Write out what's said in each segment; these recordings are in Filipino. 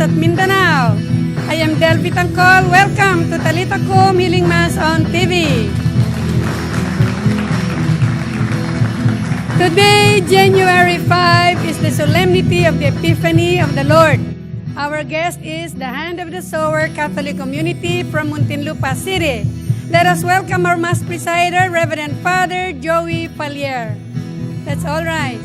at Mindanao. I am Delvi Tangkol. Welcome to Talita Kum Healing Mass on TV. Today, January 5, is the solemnity of the Epiphany of the Lord. Our guest is the Hand of the Sower Catholic Community from Muntinlupa City. Let us welcome our Mass Presider, Reverend Father Joey Palier. Let's all rise.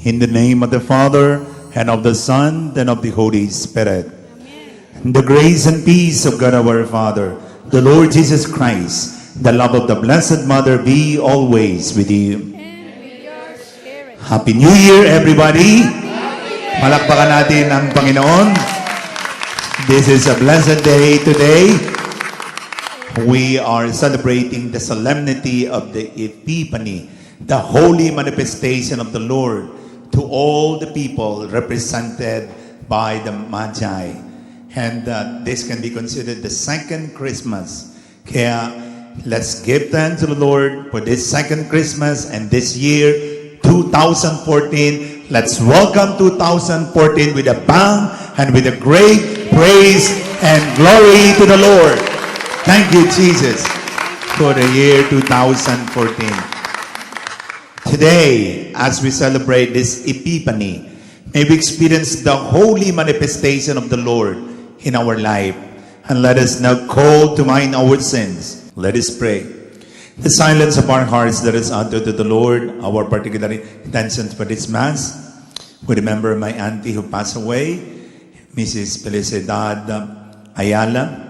In the name of the Father, and of the Son, and of the Holy Spirit. Amen. The grace and peace of God our Father, the Lord Jesus Christ, the love of the Blessed Mother be always with you. And with your spirit. Happy New Year, everybody! Palakpakan natin ang Panginoon. This is a blessed day today. We are celebrating the solemnity of the Epiphany, the holy manifestation of the Lord to all the people represented by the Magi. And this can be considered the second Christmas. Kaya let's give thanks to the Lord for this second Christmas and this year, 2014. Let's welcome 2014 with a bang and with a great praise and glory to the Lord. Thank you, Jesus, for the year 2014. Today, as we celebrate this Epiphany, may we experience the holy manifestation of the Lord in our life. And let us now call to mind our sins. Let us pray. The silence of our hearts, let us utter to the Lord our particular intentions for this Mass. We remember my auntie who passed away, Mrs. Felicidad Ayala.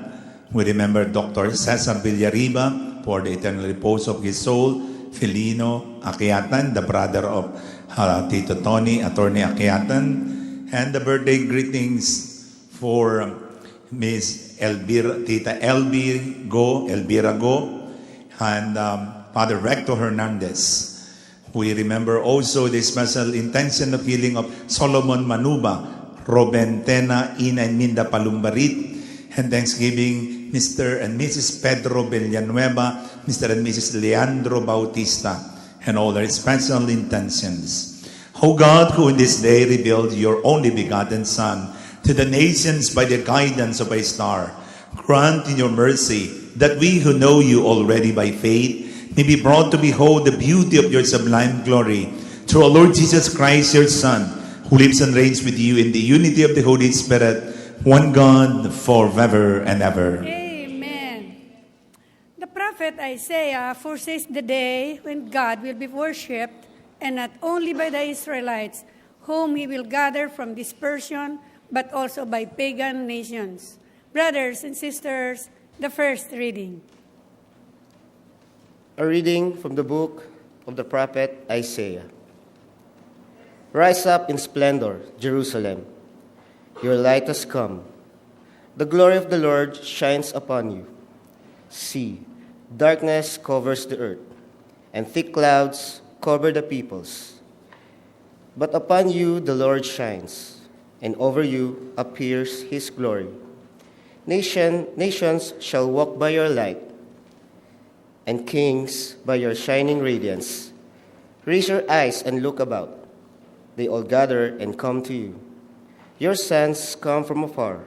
We remember Dr. Cesar Villariba for the eternal repose of his soul. Felino Akyatan, the brother of Tito Tony, Attorney Akyatan, and the birthday greetings for Miss Elvira, Tita Elvira Go, and Father Recto Hernandez. We remember also the special intention of healing of Solomon Manuba, Robentena Ina and Minda Palumbarit, and Thanksgiving Mr. and Mrs. Pedro Villanueva, Mr. and Mrs. Leandro Bautista, and all their special intentions. O God, who in this day revealed your only begotten Son to the nations by the guidance of a star, grant in your mercy that we who know you already by faith may be brought to behold the beauty of your sublime glory through our Lord Jesus Christ, your Son, who lives and reigns with you in the unity of the Holy Spirit, one God, forever and ever. Amen. The prophet Isaiah foresees the day when God will be worshipped, and not only by the Israelites, whom he will gather from dispersion, but also by pagan nations. Brothers and sisters, the first reading. A reading from the book of the prophet Isaiah. Rise up in splendor, Jerusalem. Your light has come. The glory of the Lord shines upon you. See, darkness covers the earth, and thick clouds cover the peoples. But upon you the Lord shines, and over you appears his glory. Nations shall walk by your light, and kings by your shining radiance. Raise your eyes and look about. They all gather and come to you. Your sons come from afar,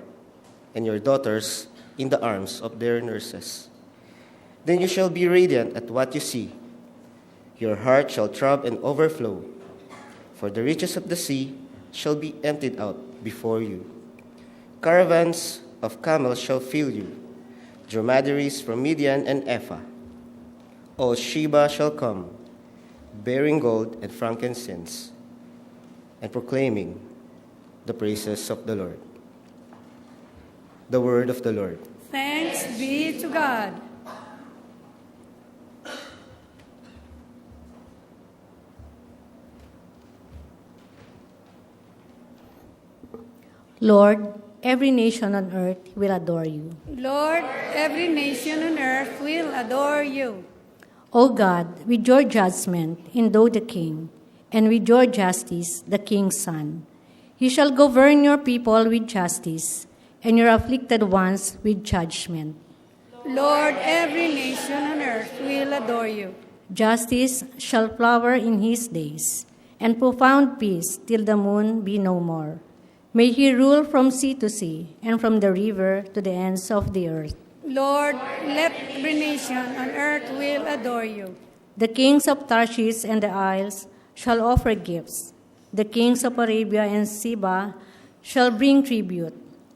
and your daughters in the arms of their nurses. Then you shall be radiant at what you see. Your heart shall throb and overflow, for the riches of the sea shall be emptied out before you. Caravans of camels shall fill you, dromedaries from Midian and Ephah. All Sheba shall come, bearing gold and frankincense, and proclaiming the praises of the Lord. The word of the Lord. Thanks be to God. Lord, every nation on earth will adore you. Lord, every nation on earth will adore you. O God, with your judgment endow the king, and with your justice the king's son. You shall govern your people with justice, and your afflicted ones with judgment. Lord, every nation on earth will adore you. Justice shall flower in his days, and profound peace till the moon be no more. May he rule from sea to sea, and from the river to the ends of the earth. Lord, let every nation on earth will adore you. The kings of Tarshish and the isles shall offer gifts. The kings of Arabia and Seba shall bring tribute.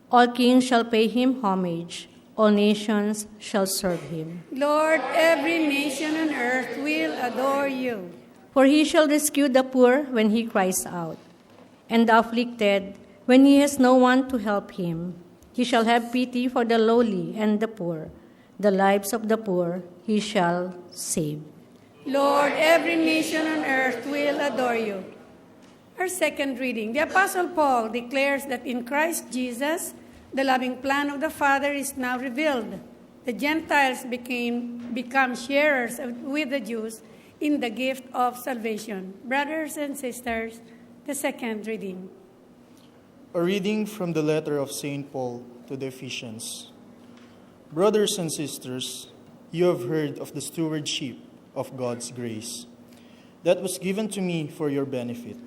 All kings shall pay him homage. All nations shall serve him. Lord, every nation on earth will adore you. For he shall rescue the poor when he cries out, and the afflicted when he has no one to help him. He shall have pity for the lowly and the poor. The lives of the poor he shall save. Lord, every nation on earth will adore you. Our second reading. The Apostle Paul declares that in Christ Jesus, the loving plan of the Father is now revealed. The Gentiles become sharers with the Jews in the gift of salvation. Brothers and sisters, the second reading. A reading from the letter of St. Paul to the Ephesians. Brothers and sisters, you have heard of the stewardship of God's grace that was given to me for your benefit.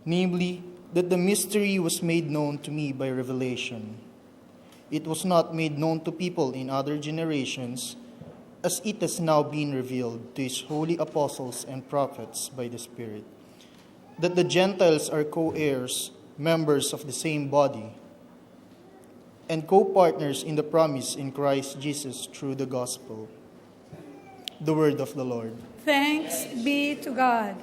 Namely, that the mystery was made known to me by revelation. It was not made known to people in other generations, as it has now been revealed to his holy apostles and prophets by the Spirit, that the Gentiles are co-heirs, members of the same body, and co-partners in the promise in Christ Jesus through the gospel. The word of the Lord. Thanks be to God.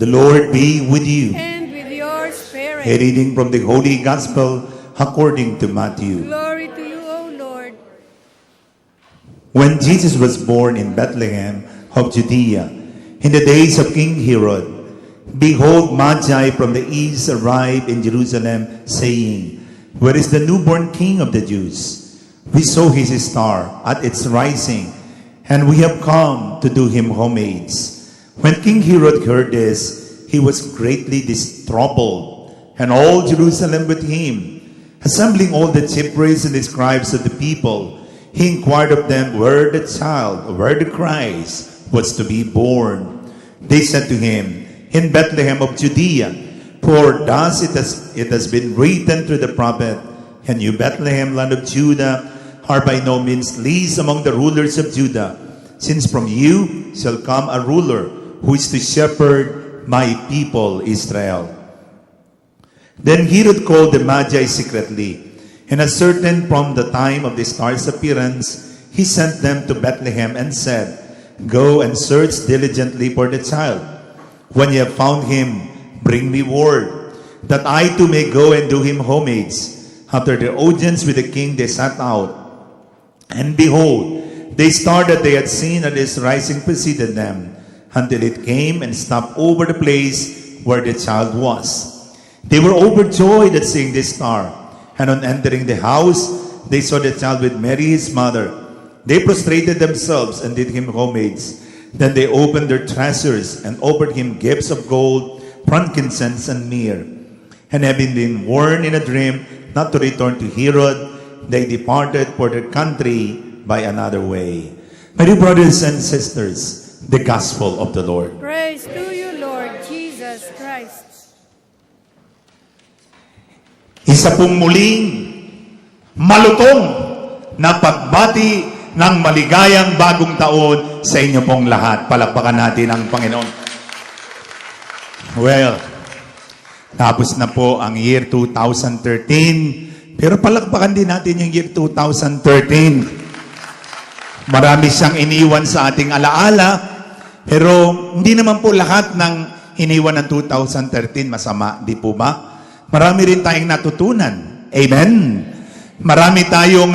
The Lord be with you. And with your spirit. A reading from the Holy Gospel according to Matthew. Glory to you, O Lord. When Jesus was born in Bethlehem of Judea, in the days of King Herod, Behold, Magi from the east arrived in Jerusalem, saying, Where is the newborn King of the Jews? We saw his star at its rising, and we have come to do him homage. When King Herod heard this, he was greatly troubled, and all Jerusalem with him. Assembling all the chief priests and the scribes of the people, he inquired of them where the Christ was to be born. They said to him, In Bethlehem of Judea, for thus it has been written through the prophet, And you, Bethlehem, land of Judah, are by no means least among the rulers of Judah, since from you shall come a ruler who is to shepherd my people Israel. Then Herod called the Magi secretly, and ascertained from the time of the star's appearance, he sent them to Bethlehem and said, Go and search diligently for the child. When you have found him, bring me word, that I too may go and do him homage. After their audience with the king, they set out. And behold, the star that they had seen at its rising preceded them, until it came and stopped over the place where the child was. They were overjoyed at seeing this star, and on entering the house, they saw the child with Mary his mother. They prostrated themselves and did him homage. Then they opened their treasures and offered him gifts of gold, frankincense, and myrrh. And having been warned in a dream not to return to Herod, they departed for their country by another way. My dear brothers and sisters, the gospel of the Lord. Praise to you, Lord Jesus Christ. Isa pong muling malutong na pagbati ng maligayang bagong taon sa inyo pong lahat. Palakpakan natin ang Panginoon. Well, tapos na po ang year 2013, pero palakpakan din natin yung year 2013. Marami siyang iniwan sa ating alaala, pero hindi naman po lahat ng iniwan ng 2013 masama, di po ba? Marami rin tayong natutunan. Amen? Marami tayong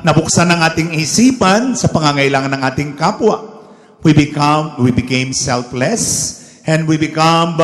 nabuksan ng ating isipan sa pangangailangan ng ating kapwa. We became selfless, and we become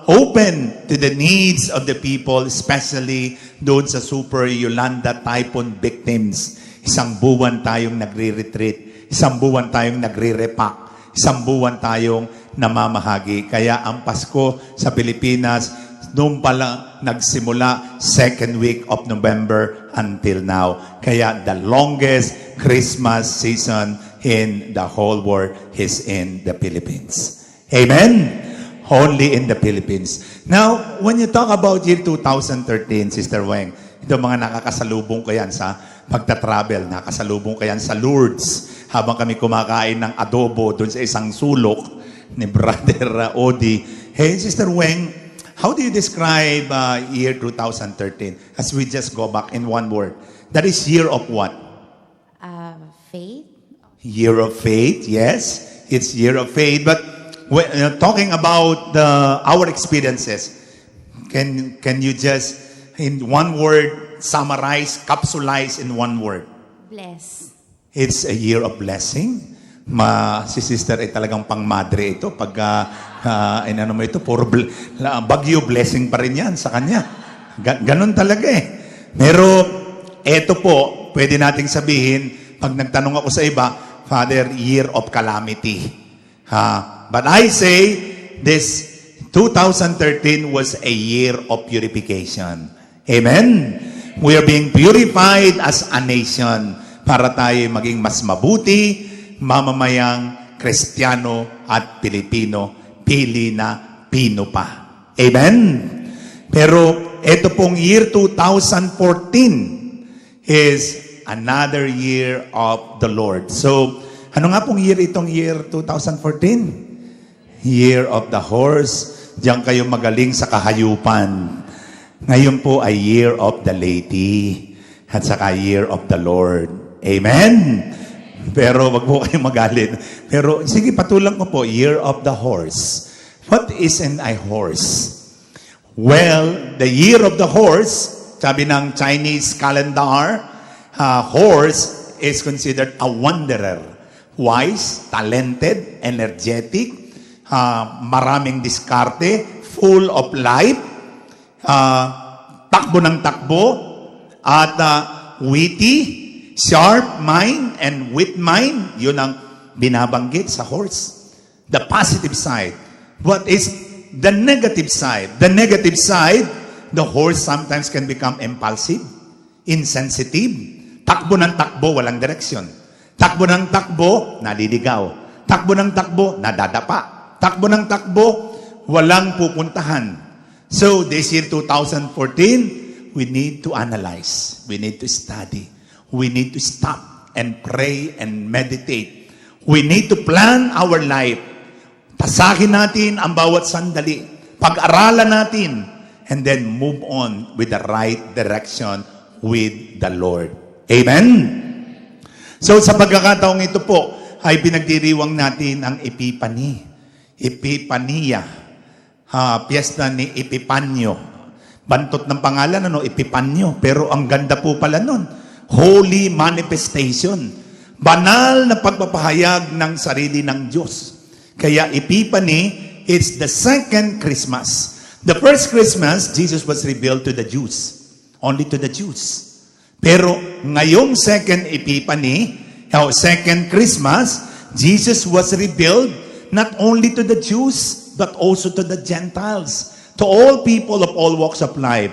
open to the needs of the people, especially doon sa Super Yolanda Typhoon victims. Isang buwan tayong nagre-retreat, isang buwan tayong nagre-repack, isang buwan tayong namamahagi. Kaya ang Pasko sa Pilipinas, noon pala nagsimula second week of November until now. Kaya the longest Christmas season in the whole world is in the Philippines. Amen? Only in the Philippines. Now, when you talk about year 2013, Sister Weng, ito mga nakakasalubong ko yan sa pagta-travel, nakakasalubong ko yan sa Lourdes, habang kami kumakain ng adobo doon sa isang sulok ni Brother Odi. Hey, Sister Weng, how do you describe year 2013? As we just go back in one word. That is year of what? Faith. Year of faith, yes. It's year of faith. But when, talking about our experiences, can you just, in one word, summarize, capsulize in one word? Bless. It's a year of blessing. Si sister ay talagang pang-madre ito. Pag inano mo ito, puro bagyo, blessing pa rin yan sa kanya. Ganon talaga eh. Pero eto po, pwede nating sabihin, pag nagtanong ako sa iba, Father, year of calamity. But I say, this 2013 was a year of purification. Amen? We are being purified as a nation para tayo maging mas mabuti, mamamayang Kristiyano at Pilipino, pili na Pino pa. Amen? Pero ito pong year 2014 is another year of the Lord. So, ano nga pong year itong year 2014? Year of the horse. Diyan kayo magaling sa kahayupan. Ngayon po ay year of the lady. At saka year of the Lord. Amen? Pero wag po kayo magalit. Pero sige, patulang ko po, year of the horse. What is a horse? Well, the year of the horse, sabi ng Chinese calendar, horse is considered a wanderer. Wise, talented, energetic, maraming diskarte, full of life, takbo ng takbo, at witty, sharp mind, and wit mind. Yun ang binabanggit sa horse. The positive side. What is the negative side? The negative side, the horse sometimes can become impulsive, insensitive. Takbo ng takbo, walang direksyon. Takbo ng takbo, naliligaw. Takbo ng takbo, nadadapa. Takbo ng takbo, walang pupuntahan. So, this year 2014, we need to analyze. We need to study. We need to stop and pray and meditate. We need to plan our life. Tasakin natin ang bawat sandali. Pag-aralan natin. And then move on with the right direction with the Lord. Amen? So sa pagkakataong ito po, ay pinagdiriwang natin ang Epiphany. Epiphania. Piyesta ni Epipanyo. Bantot ng pangalan, Epipanyo. Pero ang ganda po pala nun. Holy manifestation. Banal na pagpapahayag ng sarili ng Diyos. Kaya Epiphany, it's the second Christmas. The first Christmas, Jesus was revealed to the Jews. Only to the Jews. Pero ngayong second Epiphany, second Christmas, Jesus was revealed not only to the Jews, but also to the Gentiles. To all people of all walks of life.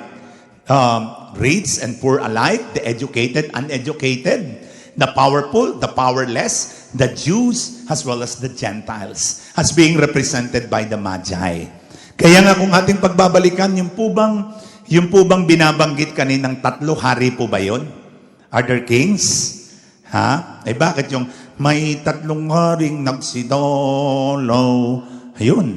Rich and poor alike, the educated, uneducated, the powerful, the powerless, the Jews as well as the Gentiles, as being represented by the Magi. Kaya nga kung ating pagbabalikan, yung po bang binabanggit kaninang tatlo, hari po ba yun? Are there kings? Eh bakit yung may tatlong haring nagsidalaw? Ayun,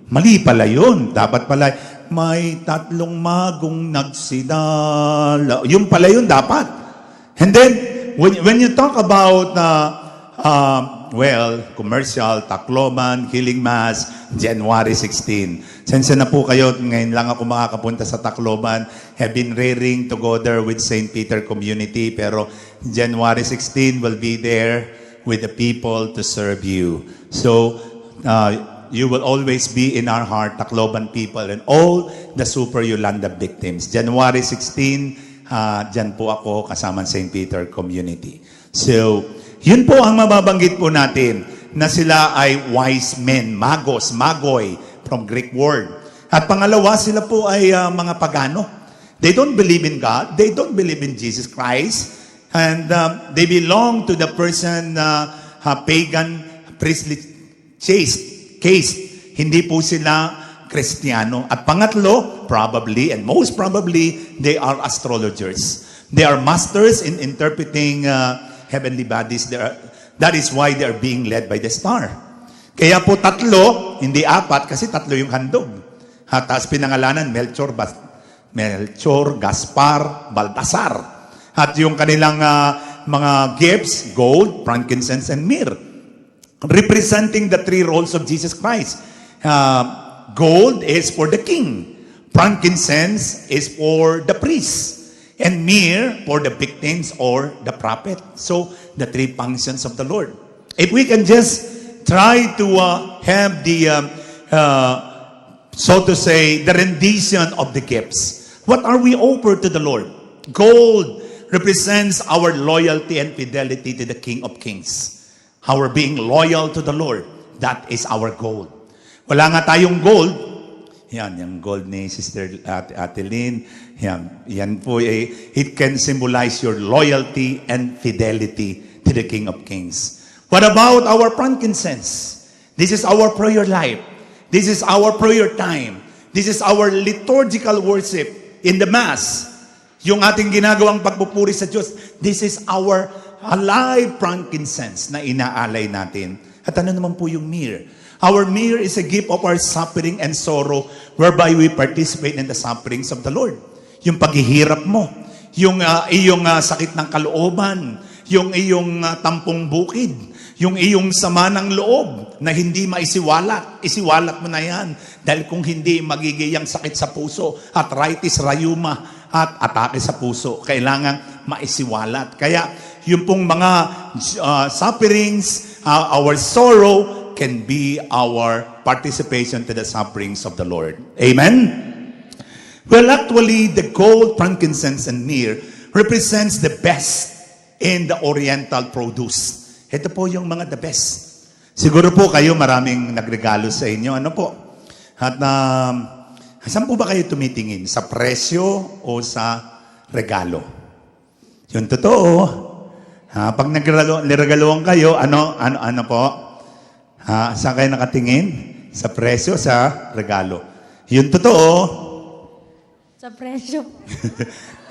mali pala yun. Dapat pala, may tatlong magong nagsidalaw. Yung pala yun dapat. And then, when you talk about commercial, Tacloban, Healing Mass, January 16. Sensya na po kayo, ngayon lang ako makakapunta sa Tacloban. Have been raring together with St. Peter Community, pero January 16 will be there with the people to serve you. So, you will always be in our heart, Tacloban people, and all the Super Yolanda victims. January 16, dyan po ako kasama St. Peter Community. So, yun po ang mababanggit po natin, na sila ay wise men, magos, magoy, from Greek word. At pangalawa, sila po ay mga pagano. They don't believe in God. They don't believe in Jesus Christ. And they belong to the person, pagan, priestly caste. Hindi po sila Kristiyano. At pangatlo, probably, and most probably, they are astrologers. They are masters in interpreting heavenly bodies. That is why they are being led by the star. Kaya po tatlo, hindi apat, kasi tatlo yung handog. Tapos pinangalanan, Melchor, Gaspar, Baltasar. At yung kanilang mga gifts, gold, frankincense, and myrrh. Representing the three roles of Jesus Christ. Gold is for the king. Frankincense is for the priest. And myrrh for the victims or the prophet. So, the three functions of the Lord. If we can just try to have the, so to say, the rendition of the gifts. What are we offer to the Lord? Gold represents our loyalty and fidelity to the King of Kings. Our being loyal to the Lord. That is our gold. Wala nga tayong gold. Yan, yung gold ni Sister Atelyn. Yan po, it can symbolize your loyalty and fidelity to the King of Kings. What about our frankincense? This is our prayer life. This is our prayer time. This is our liturgical worship in the Mass. Yung ating ginagawang pagpupuri sa Diyos. This is our alive frankincense na inaalay natin. At ano naman po yung myrrh? Our myrrh is a gift of our suffering and sorrow whereby we participate in the sufferings of the Lord. Yung paghihirap mo, yung iyong sakit ng kalooban, yung iyong tampong bukid, yung iyong sama ng loob na hindi maisiwalat. Isiwalat mo na yan. Dahil kung hindi, magiging sakit sa puso, arthritis, rheuma, at atake sa puso. Kailangan maisiwalat. Kaya yung pong mga sufferings, our sorrow, can be our participation to the sufferings of the Lord. Amen? Well, actually, the gold, frankincense, and myrrh represents the best in the Oriental produce. Ito po yung mga the best. Siguro po kayo maraming nagregalo sa inyo. Ano po? At saan po ba kayo tumitingin? Sa presyo o sa regalo? Yung totoo. Pag nagregaloan kayo, ano po? Saan kayo nakatingin? Sa presyo, sa regalo. Yung totoo. Sa presyo.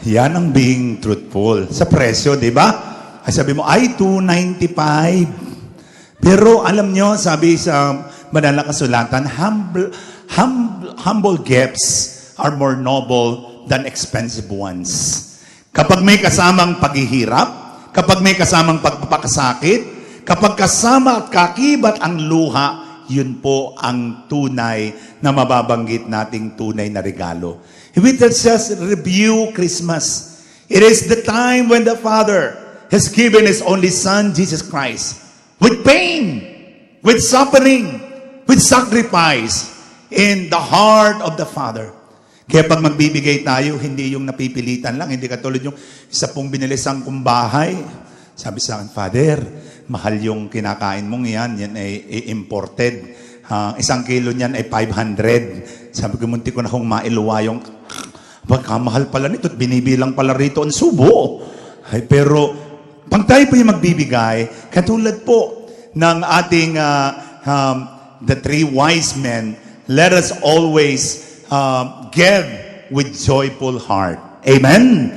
Yan ang being truthful. Sa presyo, di ba? Sabi mo, ay, $295. Pero alam nyo, sabi sa banal na kasulatan, humble gifts are more noble than expensive ones. Kapag may kasamang paghihirap, kapag may kasamang pagpapakasakit, kapag kasama at kakibat ang luha, yun po ang tunay na mababanggit nating tunay na regalo. If we just review Christmas, it is the time when the Father has given His only Son, Jesus Christ, with pain, with suffering, with sacrifice in the heart of the Father. Kaya pag magbibigay tayo, hindi yung napipilitan lang, hindi katulad yung isa pong binilisang kong bahay. Sabi sa akin, Father, mahal yung kinakain mong yan ay imported. 1 kilo niyan ay 500. Sabi ko, munti ko na kung mailuwa yung, pagkamahal pala nito, binibilang pala rito ang subo. Ay, pero, pag tayo po yung magbibigay, katulad po ng ating the three wise men, let us always give with joyful heart. Amen?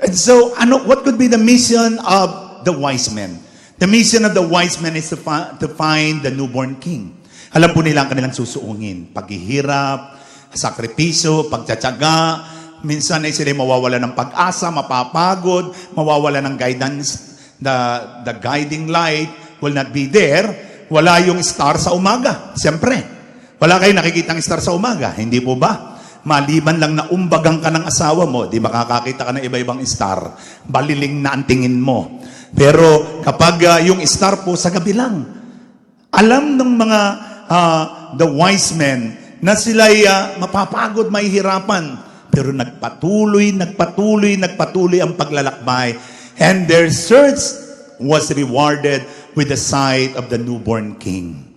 And so, what could be the mission of the wise men? The mission of the wise men is to find the newborn king. Alam po nila ang kanilang susuungin. Paghihirap, sakripisyo, pagtsatsaga. Minsan ay sila mawawala ng pag-asa, mapapagod, mawawala ng guidance. The guiding light will not be there. Wala yung star sa umaga. Siyempre. Wala kayo nakikitang star sa umaga. Hindi po ba? Maliban lang na umbagang ka ng asawa mo, di makakakita ka ng iba-ibang star. Baliling na ang tingin mo. Pero kapag yung star po sa gabi lang, alam ng mga the wise men na sila'y mapapagod, mahihirapan. Pero nagpatuloy ang paglalakbay. And their search was rewarded with the sight of the newborn king.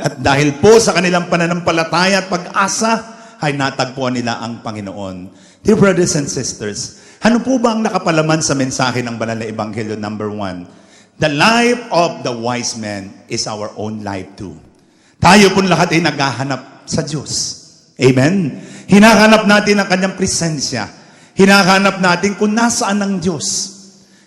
At dahil po sa kanilang pananampalataya at pag-asa, ay natagpuan nila ang Panginoon. Dear brothers and sisters, ano po ba ang nakapalaman sa mensahe ng Banal na Ebanghelyo number 1? The life of the wise man is our own life too. Tayo po lahat ay naghahanap sa Diyos. Amen? Hinahanap natin ang kanyang presensya. Hinahanap natin kung nasaan ang Diyos.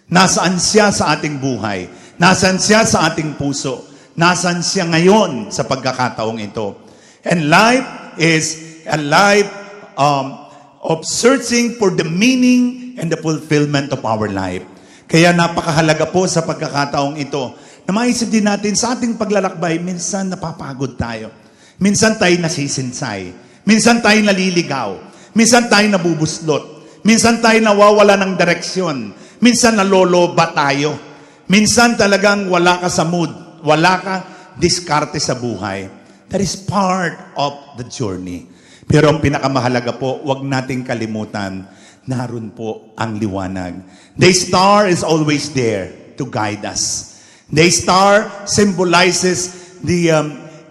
Nasaan siya sa ating buhay. Nasaan siya sa ating puso. Nasaan siya ngayon sa pagkakataong ito. And life is a life of searching for the meaning and the fulfillment of our life. Kaya napakahalaga po sa pagkakataong ito na maisip din natin sa ating paglalakbay, minsan napapagod tayo. Minsan tayo nasisinsay. Minsan tayo naliligaw. Minsan tayo nabubuslot. Minsan tayo nawawala ng direksyon. Minsan naloloba tayo. Minsan talagang wala ka sa mood. Wala ka diskarte sa buhay. That is part of the journey. Pero ang pinakamahalaga po, wag nating kalimutan, naroon po ang liwanag. The star is always there to guide us. The star symbolizes the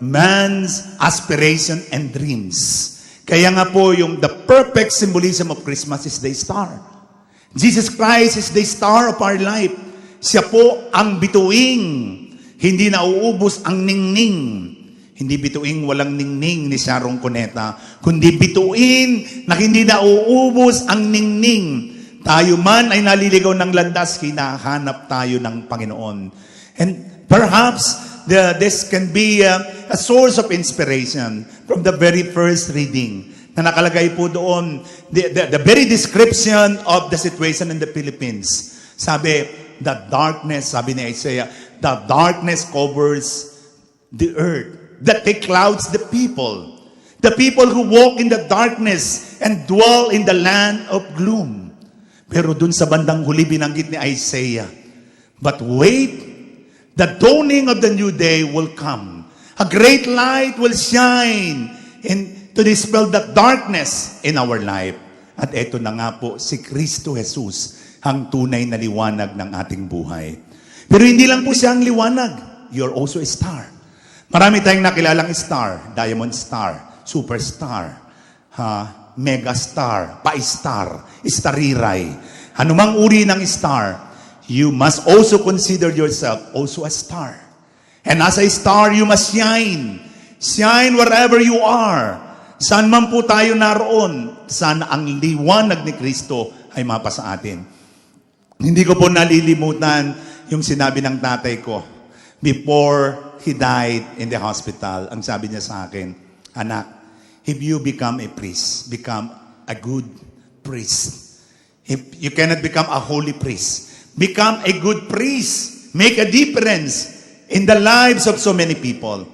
man's aspiration and dreams. Kaya nga po, the perfect symbolism of Christmas is the star. Jesus Christ is the star of our life. Siya po ang bituing. Hindi nauubos ang ningning. Hindi bituing walang ningning ni Sharon Cuneta, kundi bituin na hindi nauubos ang ningning. Tayo man ay naliligaw ng landas, hinahanap tayo ng Panginoon. And perhaps this can be a source of inspiration from the very first reading na nakalagay po doon, the very description of the situation in the Philippines. Sabi, the darkness, sabi ni Isaiah, the darkness covers the earth. That they clouds the people who walk in the darkness and dwell in the land of gloom. Pero dun sa bandang huli binanggit ni Isaiah, but wait, the dawning of the new day will come. A great light will shine to dispel the darkness in our life. At eto na nga po, si Kristo Jesus, ang tunay na liwanag ng ating buhay. Pero hindi lang po siya ang liwanag. You're also a star. Marami tayong nakilalang star. Diamond star, superstar, megastar, pa-star, stariray. Anumang uri ng star, you must also consider yourself also a star. And as a star, you must shine. Shine wherever you are. Saan man po tayo naroon, sana ang liwanag ni Kristo ay mapasa atin. Hindi ko po nalilimutan yung sinabi ng tatay ko before he died in the hospital. Ang sabi niya sa akin, anak, if you become a priest, become a good priest. If you cannot become a holy priest, become a good priest. Make a difference in the lives of so many people.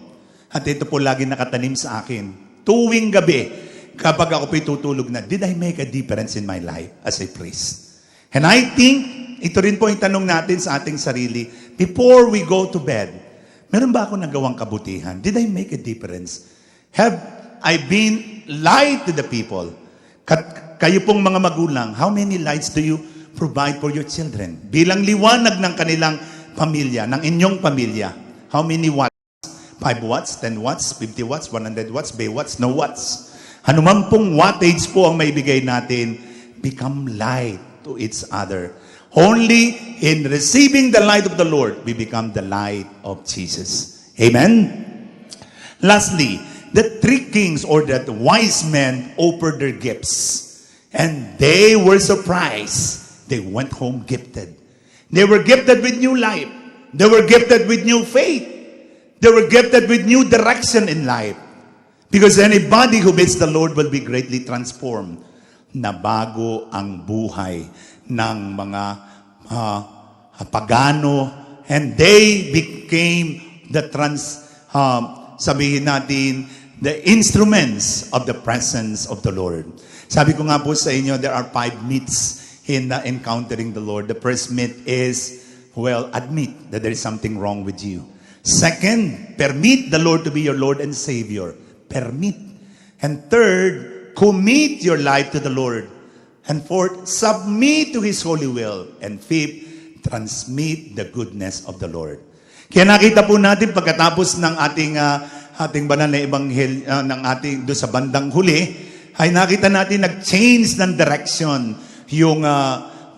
At ito po lagi nakatanim sa akin. Tuwing gabi, kapag ako po'y tutulog na, did I make a difference in my life as a priest? And I think, ito rin po yung tanong natin sa ating sarili, before we go to bed, meron ba ako nagawang kabutihan? Did I make a difference? Have I been light to the people? Kayo pong mga magulang, how many lights do you provide for your children? Bilang liwanag ng kanilang pamilya, ng inyong pamilya, how many watts? 5 watts, 10 watts, 50 watts, 100 watts, bay watts, no watts. Anuman pong wattage po ang maibigay natin, become light to each other. Only in receiving the light of the Lord, we become the light of Jesus. Amen? Lastly, the 3 kings or the wise men offered their gifts. And they were surprised. They went home gifted. They were gifted with new life. They were gifted with new faith. They were gifted with new direction in life. Because anybody who meets the Lord will be greatly transformed. Nabago ang buhay ng mga pagano, and they became sabihin natin, the instruments of the presence of the Lord. Sabi ko nga po sa inyo, there are 5 myths in encountering the Lord. The first myth is, admit that there is something wrong with you. Second, permit the Lord to be your Lord and Savior. Permit. And third, commit your life to the Lord. And fourth, submit to His holy will. And fifth, transmit the goodness of the Lord. Kaya nakita po natin pagkatapos ng ating banal na ebanghelyo ng ating do sa bandang huli, ay nakita natin nag-change ng direction yung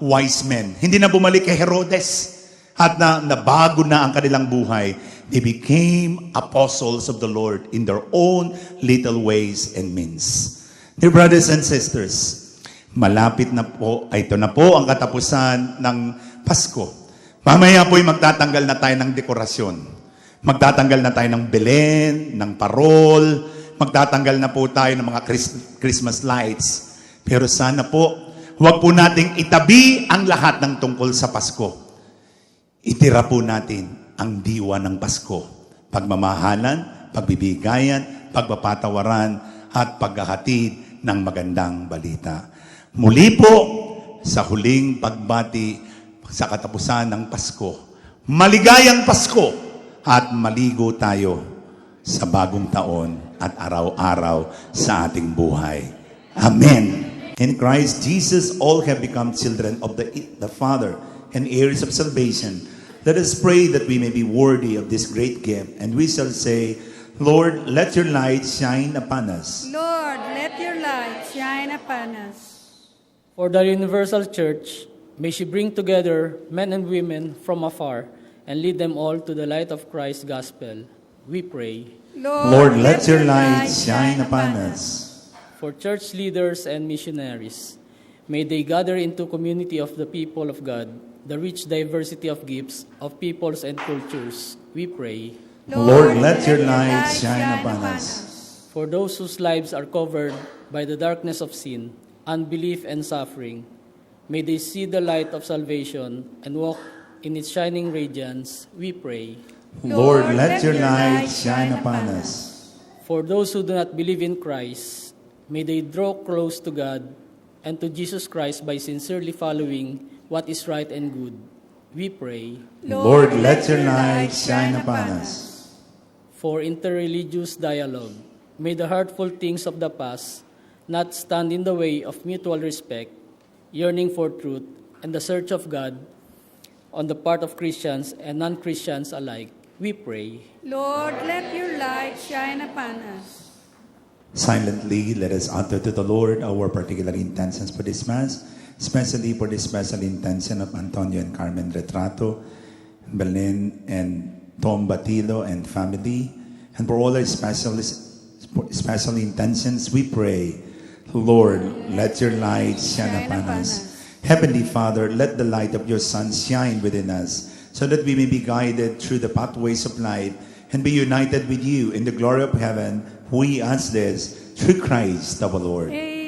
wise men. Hindi na bumalik kay Herodes at nabago na ang kanilang buhay. They became apostles of the Lord in their own little ways and means. Dear brothers and sisters, malapit na po, ito na po ang katapusan ng Pasko. Mamaya po'y magtatanggal na tayo ng dekorasyon. Magtatanggal na tayo ng Belen, ng parol, magtatanggal na po tayo ng mga Christmas lights. Pero sana po, huwag po nating itabi ang lahat ng tungkol sa Pasko. Itira po natin ang diwa ng Pasko. Pagmamahalan, pagbibigayan, pagpapatawaran, at paghahatid ng magandang balita. Muli po, sa huling pagbati sa katapusan ng Pasko, maligayang Pasko at maligo tayo sa bagong taon at araw-araw sa ating buhay. Amen. In Christ Jesus, all have become children of the Father and heirs of salvation. Let us pray that we may be worthy of this great gift, and we shall say, Lord, let your light shine upon us. Lord, let your light shine upon us. For the universal church, may she bring together men and women from afar and lead them all to the light of Christ's gospel. We pray. Lord, let your light shine upon us. For church leaders and missionaries, may they gather into community of the people of God, the rich diversity of gifts of peoples and cultures. We pray. Lord, let your light shine upon us. For those whose lives are covered by the darkness of sin, unbelief, and suffering, may they see the light of salvation and walk in its shining radiance. We pray. Lord, let your light shine upon us. For those who do not believe in Christ, may they draw close to God and to Jesus Christ by sincerely following what is right and good. We pray. Lord, let your light shine upon us. for interreligious dialogue. May the hurtful things of the past not stand in the way of mutual respect, yearning for truth, and the search of God on the part of Christians and non-Christians alike. We pray. Lord, let your light shine upon us. Silently, let us utter to the Lord our particular intentions for this Mass, especially for the special intention of Antonio and Carmen Retrato, Belen and Tom Batilo and family, and for all our special intentions, we pray. Lord, let your light shine upon us. Heavenly Father, let the light of your Son shine within us, so that we may be guided through the pathways of life and be united with you in the glory of heaven. We ask this through Christ our Lord. Amen.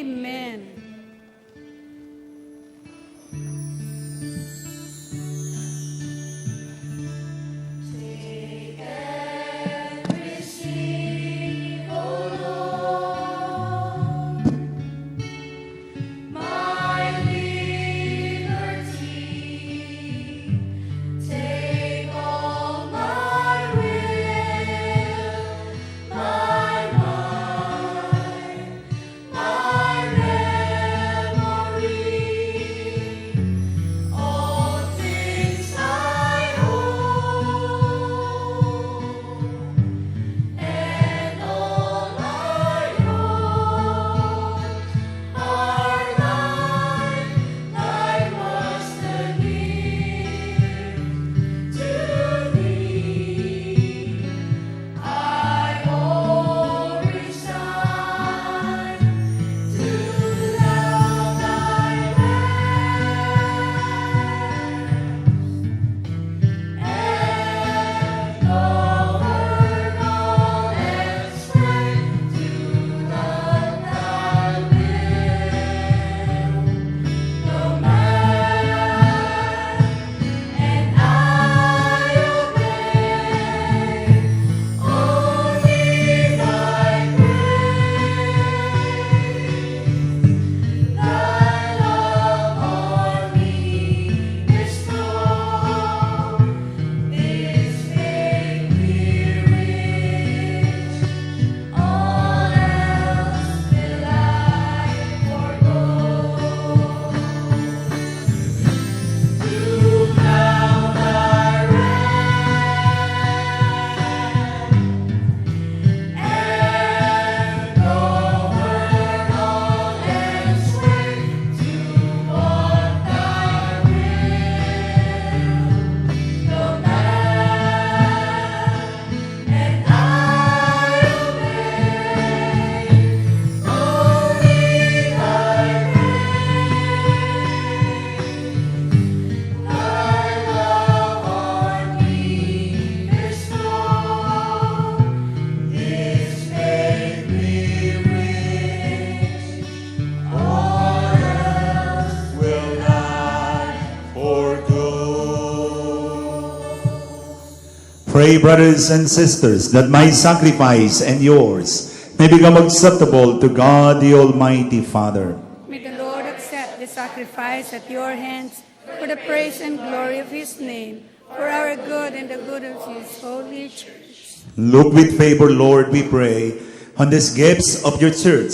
Pray, brothers and sisters, that my sacrifice and yours may become acceptable to God the Almighty Father. May the Lord accept the sacrifice at your hands for the praise and glory of his name, for our good and the good of his holy church. Look with favor, Lord, we pray, on these gifts of your church,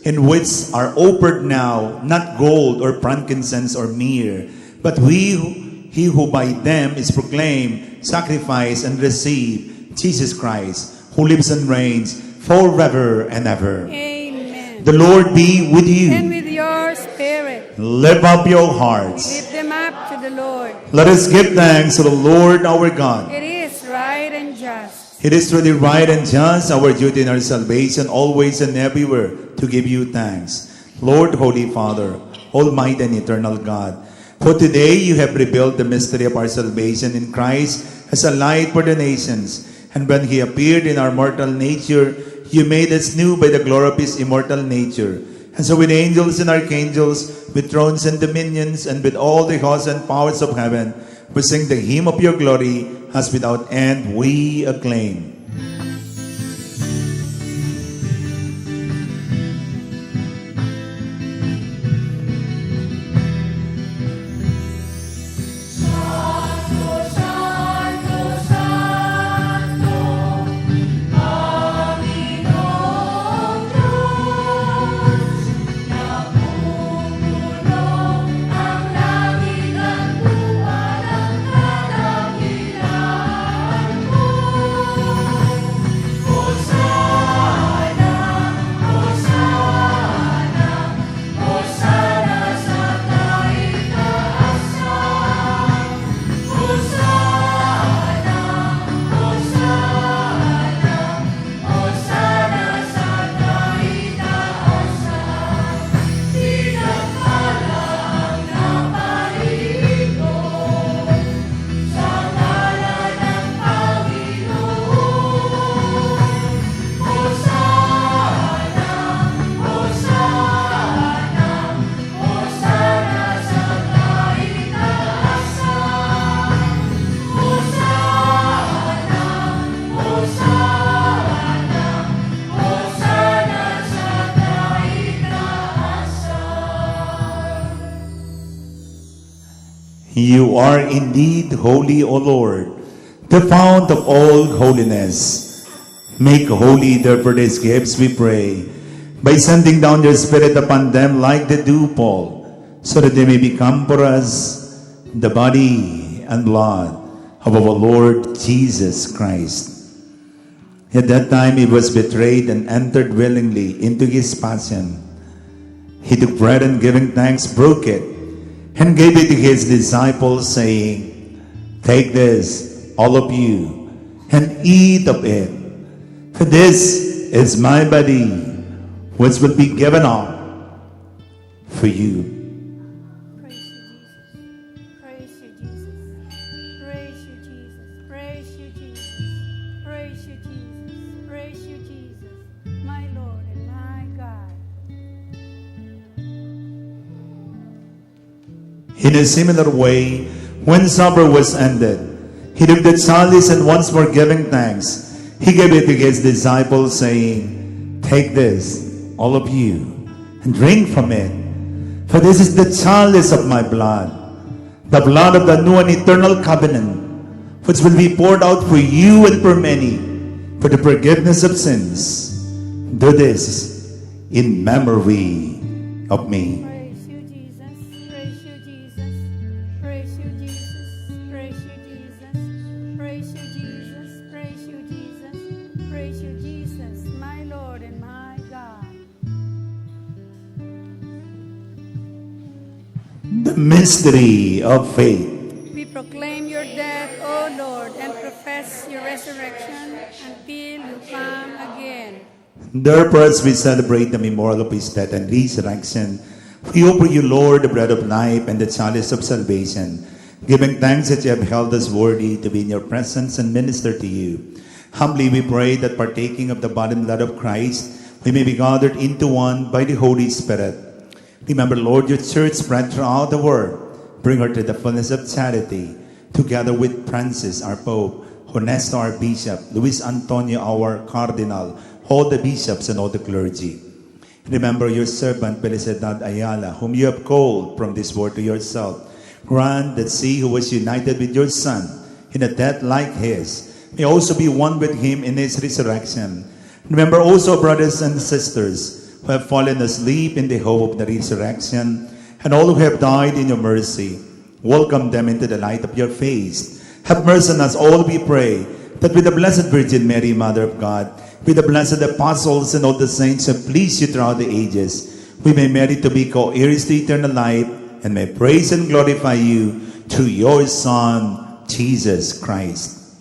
in which are offered now not gold or frankincense or myrrh, but he who by them is proclaimed, sacrificed, and received Jesus Christ, who lives and reigns forever and ever. Amen. The Lord be with you. And with your spirit. Lift up your hearts. Lift them up to the Lord. Let us give thanks to the Lord our God. It is right and just. It is truly right and just, our duty and our salvation, always and everywhere, to give you thanks. Lord, Holy Father, Almighty and Eternal God, for today you have revealed the mystery of our salvation in Christ as a light for the nations. And when he appeared in our mortal nature, you made us new by the glory of his immortal nature. And so with angels and archangels, with thrones and dominions, and with all the hosts and powers of heaven, we sing the hymn of your glory, as without end we acclaim. You are indeed holy, O Lord, the fount of all holiness. Make holy therefore these gifts, we pray, by sending down your Spirit upon them like the dewfall, so that they may become for us the body and blood of our Lord Jesus Christ. At that time he was betrayed and entered willingly into his passion. He took bread and giving thanks, broke it, and gave it to his disciples, saying, "Take this, all of you, and eat of it. For this is my body, which will be given up for you." Praise you, Jesus. Praise you, Jesus. Praise you, Jesus. Praise you, Jesus. Praise you, Jesus. My Lord and my God. In a similar way, when supper was ended, he took the chalice and once more giving thanks, he gave it to his disciples, saying, "Take this, all of you, and drink from it. For this is the chalice of my blood, the blood of the new and eternal covenant, which will be poured out for you and for many, for the forgiveness of sins. Do this in memory of me." Praise you, Jesus. Praise you, Jesus. Praise you, Jesus. Praise you, Jesus. Praise you, Jesus. Praise you, Jesus. Praise you, Jesus. My Lord and my God. The mystery of faith. We proclaim your death, O Lord, and profess your resurrection until you come again. Therefore, as we celebrate the memorial of his death and resurrection, we offer you, Lord, the bread of life and the chalice of salvation, giving thanks that you have held us worthy to be in your presence and minister to you. Humbly we pray that partaking of the body and blood of Christ, we may be gathered into one by the Holy Spirit. Remember, Lord, your church spread throughout the world. Bring her to the fullness of charity, together with Francis, our Pope, Honesto, our Bishop, Luis Antonio, our Cardinal, all the bishops and all the clergy. Remember your servant, Felicidad Ayala, whom you have called from this world to yourself. Grant that she who was united with your Son in a death like his may also be one with him in his resurrection. Remember also brothers and sisters who have fallen asleep in the hope of the resurrection, and all who have died in your mercy. Welcome them into the light of your face. Have mercy on us all, we pray, that with the Blessed Virgin Mary, Mother of God, with the blessed apostles and all the saints who have pleased you throughout the ages, we may merit to be co-heirs to eternal life, and may praise and glorify you through your Son, Jesus Christ.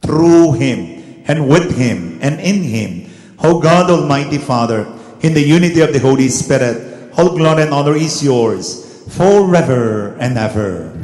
Through him, and with him, and in him, O God Almighty Father, in the unity of the Holy Spirit, all glory and honor is yours, forever and ever.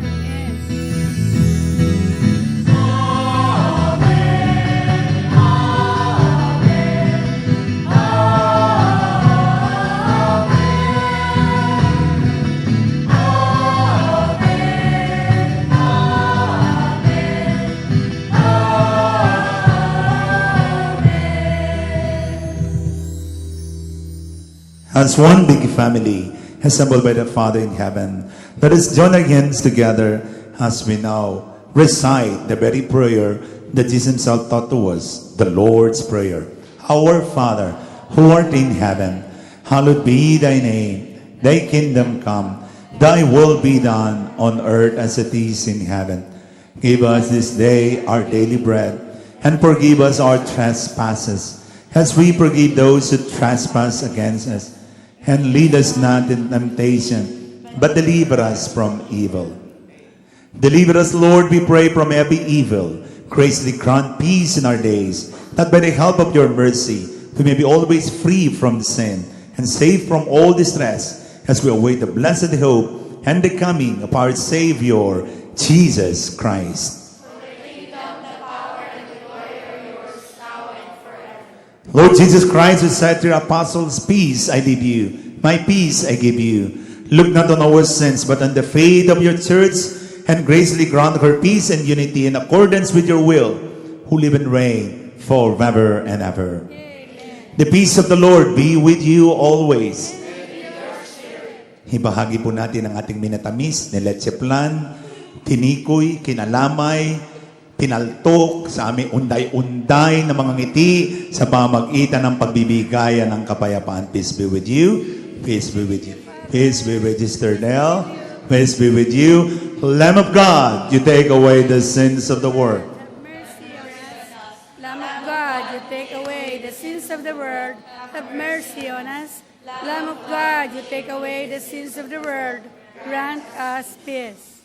As one big family, assembled by the Father in heaven, let us join our hands together as we now recite the very prayer that Jesus himself taught to us, the Lord's Prayer. Our Father, who art in heaven, hallowed be thy name. Thy kingdom come, thy will be done on earth as it is in heaven. Give us this day our daily bread, and forgive us our trespasses, as we forgive those who trespass against us. And lead us not in temptation, but deliver us from evil. Deliver us, Lord, we pray, from every evil. Graciously grant peace in our days, that by the help of your mercy, we may be always free from sin and safe from all distress, as we await the blessed hope and the coming of our Savior, Jesus Christ. Lord Jesus Christ, who said to your apostles, "Peace I leave you, my peace I give you." Look not on our sins, but on the faith of your church, and graciously grant her peace and unity in accordance with your will, who live and reign forever and ever. The peace of the Lord be with you always. Ibahagi po natin ang ating minatamis na leche plan tinikoy, kinalamay, pinaltok sa aming unday-unday na mga ngiti sa pamagitan ng pagbibigayan ng kapayapaan. Peace be with you. Peace be with you. Peace be with you, Sister Nell. Peace be with you. Lamb of God, you take away the sins of the world. Mercy on us. Lamb of God, you take away the sins of the world. Have mercy on us. Lamb of God, you take away the sins of the world. Grant us peace.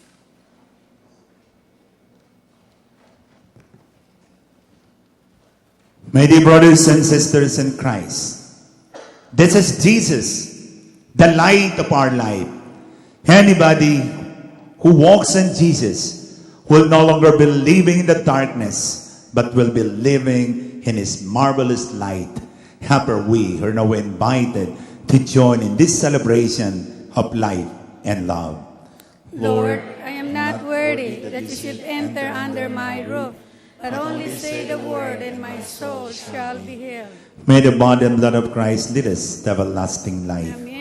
My dear brothers and sisters in Christ, this is Jesus, the light of our life. Anybody who walks in Jesus will no longer be living in the darkness, but will be living in His marvelous light. Happy we are now invited to join in this celebration of life and love. Lord, I am not worthy that you should enter under my roof, but only say the word and my soul shall be healed. May the body and blood of Christ lead us to everlasting life. Amen.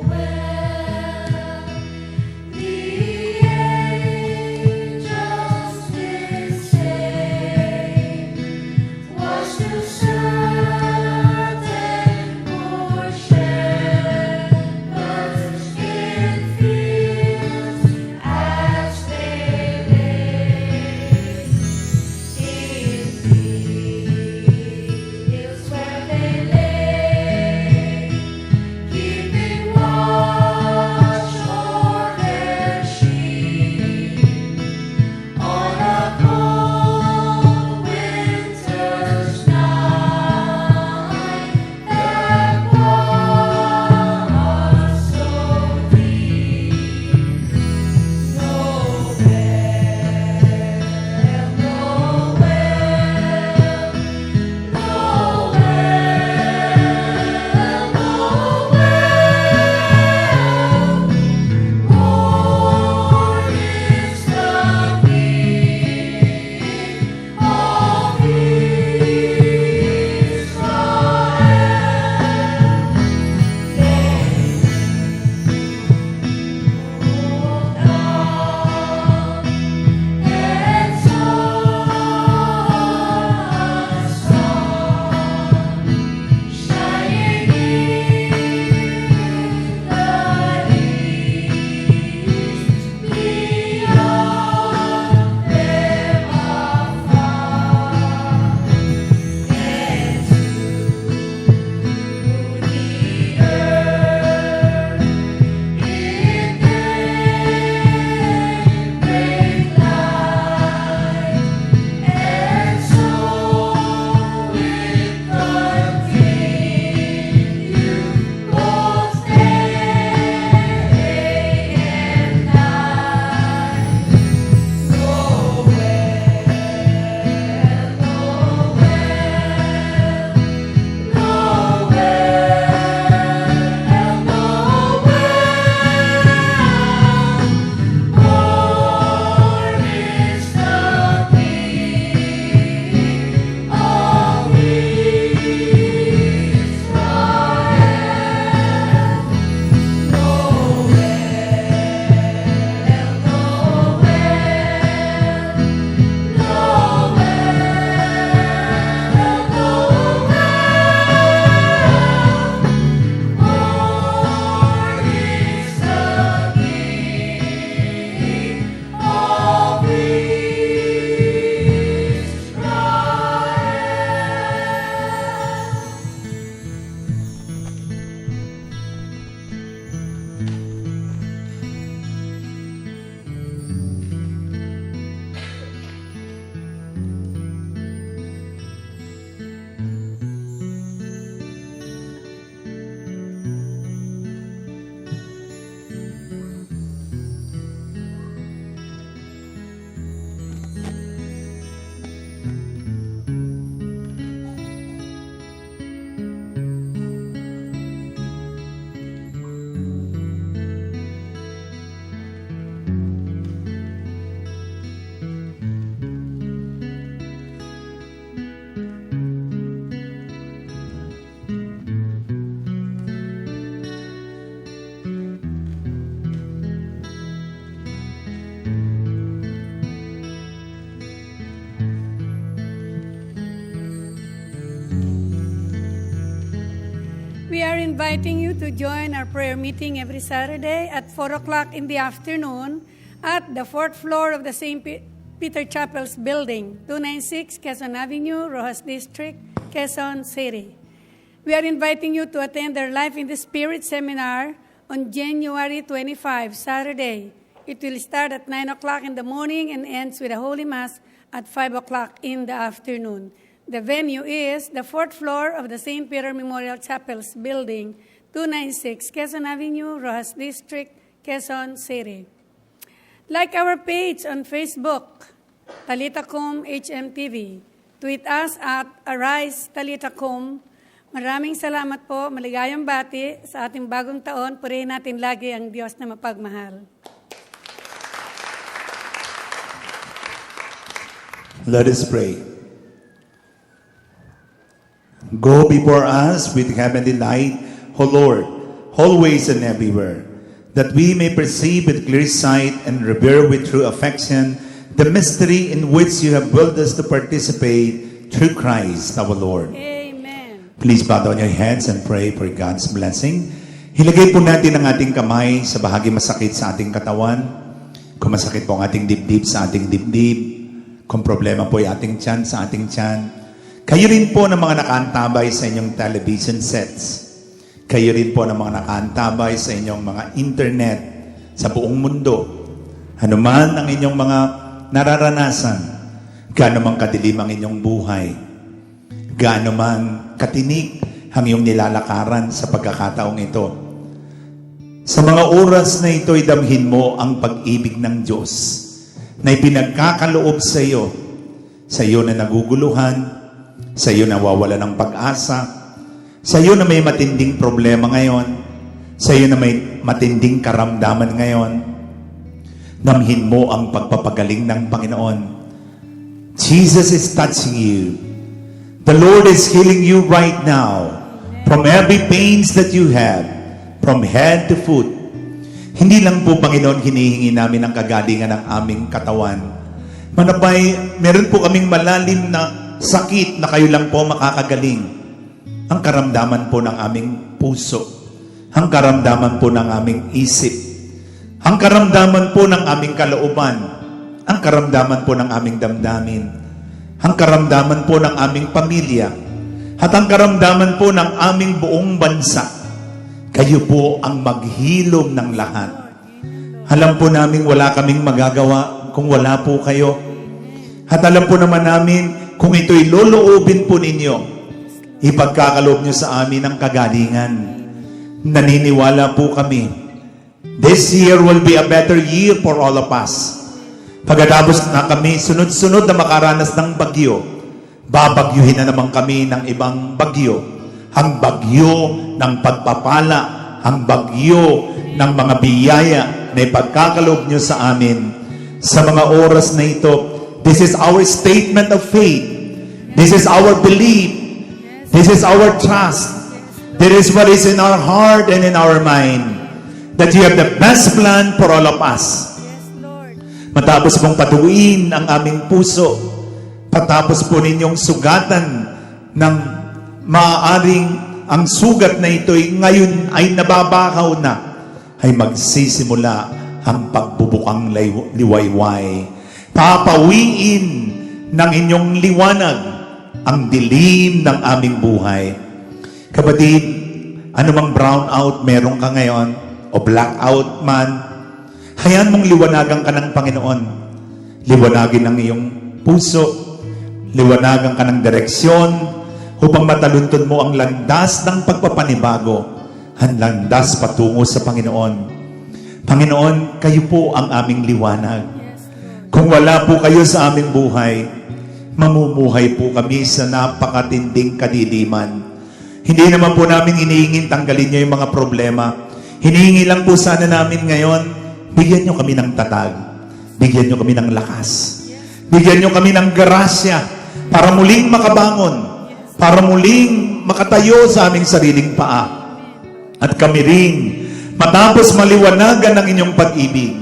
Well, We are inviting you to join our prayer meeting every Saturday at 4 o'clock in the afternoon at the 4th floor of the St. Peter Chapel's building, 296 Quezon Avenue, Rojas District, Quezon City. We are inviting you to attend our Life in the Spirit seminar on January 25, Saturday. It will start at 9 o'clock in the morning and ends with a Holy Mass at 5 o'clock in the afternoon. The venue is the 4th floor of the St. Peter Memorial Chapel's building, 296 Quezon Avenue, Rojas District, Quezon City. Like our page on Facebook, Talitacom HMTV. Tweet us at Arise Talitacom. Maraming salamat po, maligayang bati sa ating bagong taon. Purihin natin lagi ang Diyos na mapagmahal. Let us pray. Go before us with heavenly light, O Lord, always and everywhere, that we may perceive with clear sight and revere with true affection the mystery in which you have willed us to participate through Christ our Lord. Amen. Please bow down your heads and pray for God's blessing. Hilagay po natin ang ating kamay sa bahagi masakit sa ating katawan. Kung masakit po ang ating dibdib sa ating dibdib, kung problema po yung ating tiyan sa ating tiyan, kayo rin po ng mga nakaantabay sa inyong television sets. Kayo rin po ng mga nakaantabay sa inyong mga internet sa buong mundo. Ano man ang inyong mga nararanasan, gaano man kadilim ang inyong buhay, gaano man katinik ang iyong nilalakaran sa pagkakataong ito. Sa mga oras na ito, idamhin mo ang pag-ibig ng Diyos na ipinagkakaloob sa iyo na naguguluhan, sa iyo na wawala ng pag-asa, sa iyo na may matinding problema ngayon, sa iyo na may matinding karamdaman ngayon, damhin mo ang pagpapagaling ng Panginoon. Jesus is touching you. The Lord is healing you right now from every pains that you have, from head to foot. Hindi lang po, Panginoon, hinihingi namin ang kagalingan ng aming katawan. Manapay, meron po kaming malalim na sakit na kayo lang po makakagaling. Ang karamdaman po ng aming puso, ang karamdaman po ng aming isip, ang karamdaman po ng aming kalooban, ang karamdaman po ng aming damdamin, ang karamdaman po ng aming pamilya, at ang karamdaman po ng aming buong bansa. Kayo po ang maghilom ng lahat. Alam po namin wala kaming magagawa kung wala po kayo. At alam po naman namin kung ito'y loloobin po ninyo, ipagkakaloob nyo sa amin ang kagalingan. Naniniwala po kami, this year will be a better year for all of us. Pagkatapos na kami sunod-sunod na makaranas ng bagyo, babagyuhin na naman kami ng ibang bagyo. Ang bagyo ng pagpapala, ang bagyo ng mga biyaya na ipagkakaloob nyo sa amin. Sa mga oras na ito, this is our statement of faith. This is our belief. This is our trust. This is what is in our heart and in our mind. That you have the best plan for all of us. Yes, Lord. Matapos pong patuwiin ang aming puso, patapos po ninyong sugatan ng maaaring ang sugat na ito'y ngayon ay nababakaw na, ay magsisimula ang pagbubukang liwayway. Papawiin ng inyong liwanag ang dilim ng aming buhay. Kapatid, anumang brownout meron ka ngayon o blackout man, hayaan mong liwanagan ka ng Panginoon. Liwanagin ang iyong puso, liwanagan ka ng direksyon upang mataluntun mo ang landas ng pagpapanibago, ang landas patungo sa Panginoon. Panginoon, kayo po ang aming liwanag. Kung wala po kayo sa aming buhay, mamumuhay po kami sa napakatinding kadiliman. Hindi naman po namin hinihingin tanggalin niyo yung mga problema. Hinihingi lang po sana namin ngayon, bigyan niyo kami ng tatag. Bigyan niyo kami ng lakas. Bigyan niyo kami ng grasya para muling makabangon. Para muling makatayo sa aming sariling paa. At kami rin, matapos maliwanagan ng inyong pag-ibig,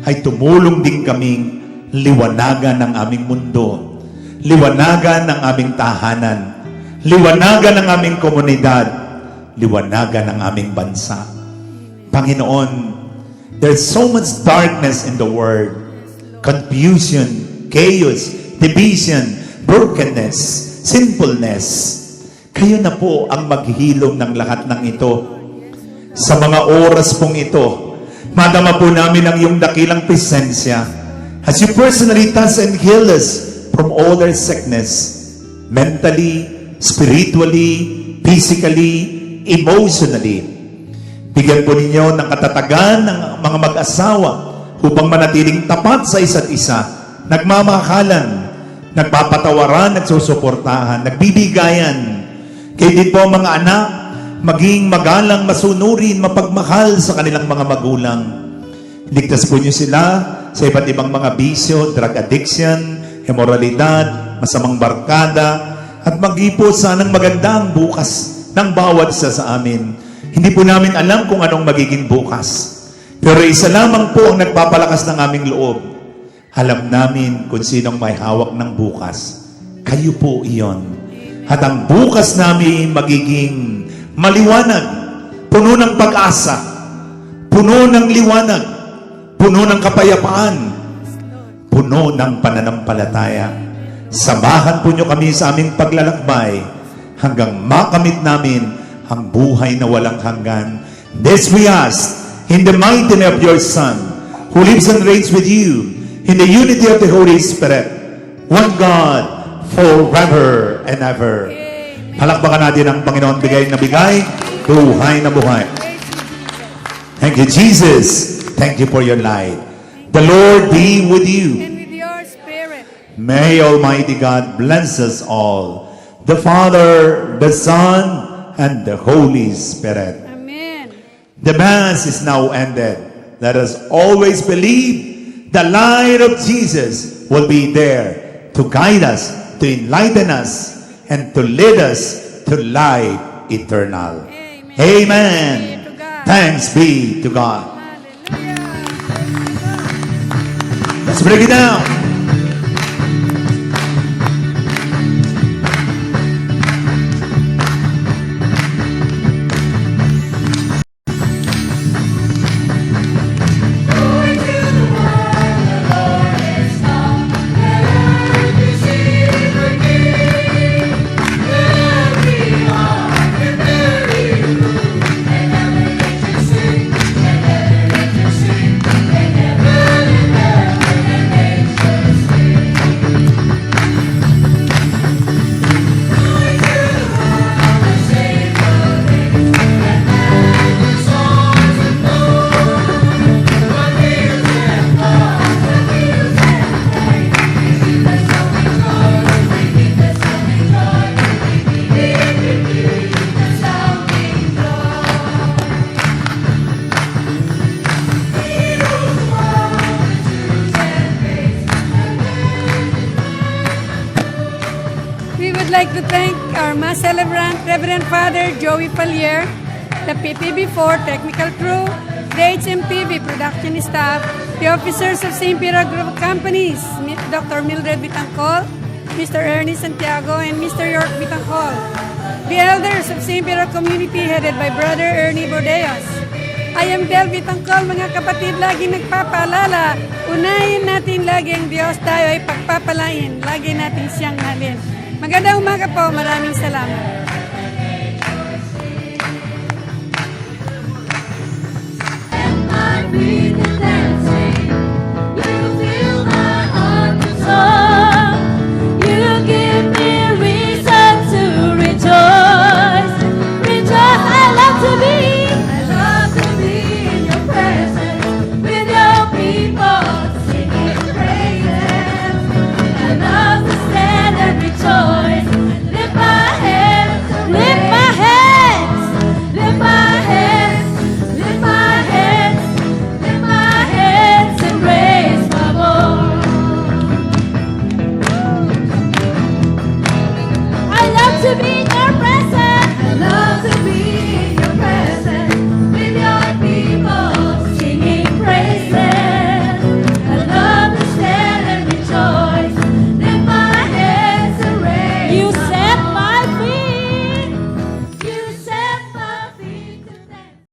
ay tumulong din kaming liwanagan ng aming mundo, liwanagan ng aming tahanan, liwanagan ng aming komunidad, liwanagan ang aming bansa. Panginoon, there's so much darkness in the world. Confusion, chaos, division, brokenness, sinfulness. Kayo na po ang maghilom ng lahat ng ito. Sa mga oras pong ito, madama po namin ang iyong dakilang presensya as you personally touch and heal us from all our sickness, mentally, spiritually, physically, emotionally. Bigyan po ninyo ng katatagan ng mga mag-asawa upang manatiling tapat sa isa't isa, nagmamahalan, nagpapatawaran, nagsusuportahan, nagbibigayan. Kayo din po mga anak, maging magalang, masunurin, mapagmahal sa kanilang mga magulang. Ligtas po niyo sila sa iba't ibang mga bisyo, drug addiction, immoralidad, masamang barkada, at mag-ipo sanang magandang bukas ng bawat isa sa amin. Hindi po namin alam kung anong magiging bukas. Pero isa lamang po ang nagpapalakas ng aming loob. Alam namin kung sinong may hawak ng bukas. Kayo po iyon. At ang bukas namin magiging maliwanag, puno ng pag-asa, puno ng liwanag, puno ng kapayapaan, puno ng pananampalataya. Samahan po nyo kami sa aming paglalakbay hanggang makamit namin ang buhay na walang hanggan. This we ask in the mighty name of your Son, who lives and reigns with you in the unity of the Holy Spirit, one God, forever and ever. Palakpakan natin ang Panginoon, bigay na bigay, buhay na buhay. Thank you, Jesus. Thank you for your light. The Lord be with you. And with your spirit. May Almighty God bless us all, the Father, the Son, and the Holy Spirit. Amen. The Mass is now ended. Let us always believe the light of Jesus will be there to guide us, to enlighten us, and to lead us to life eternal. Amen. Amen. Be to God. Thanks be to God. Hallelujah. Let's break it down. We would like to thank our Mass celebrant, Reverend Father Joey Pallier, the PTV4 technical crew, the HMTV production staff, the officers of St. Peter Group of Companies, Dr. Mildred Bitangcol, Mr. Ernie Santiago, and Mr. York Bitangcol, the elders of St. Peter Community headed by Brother Ernie Bordeos. I am Del Bitangcol, mga kapatid, laging nagpapaalala, unahin natin lagi ang Diyos, tayo ay pagpapalain, lagi natin siyang halin. Magandang umaga po, maraming salamat.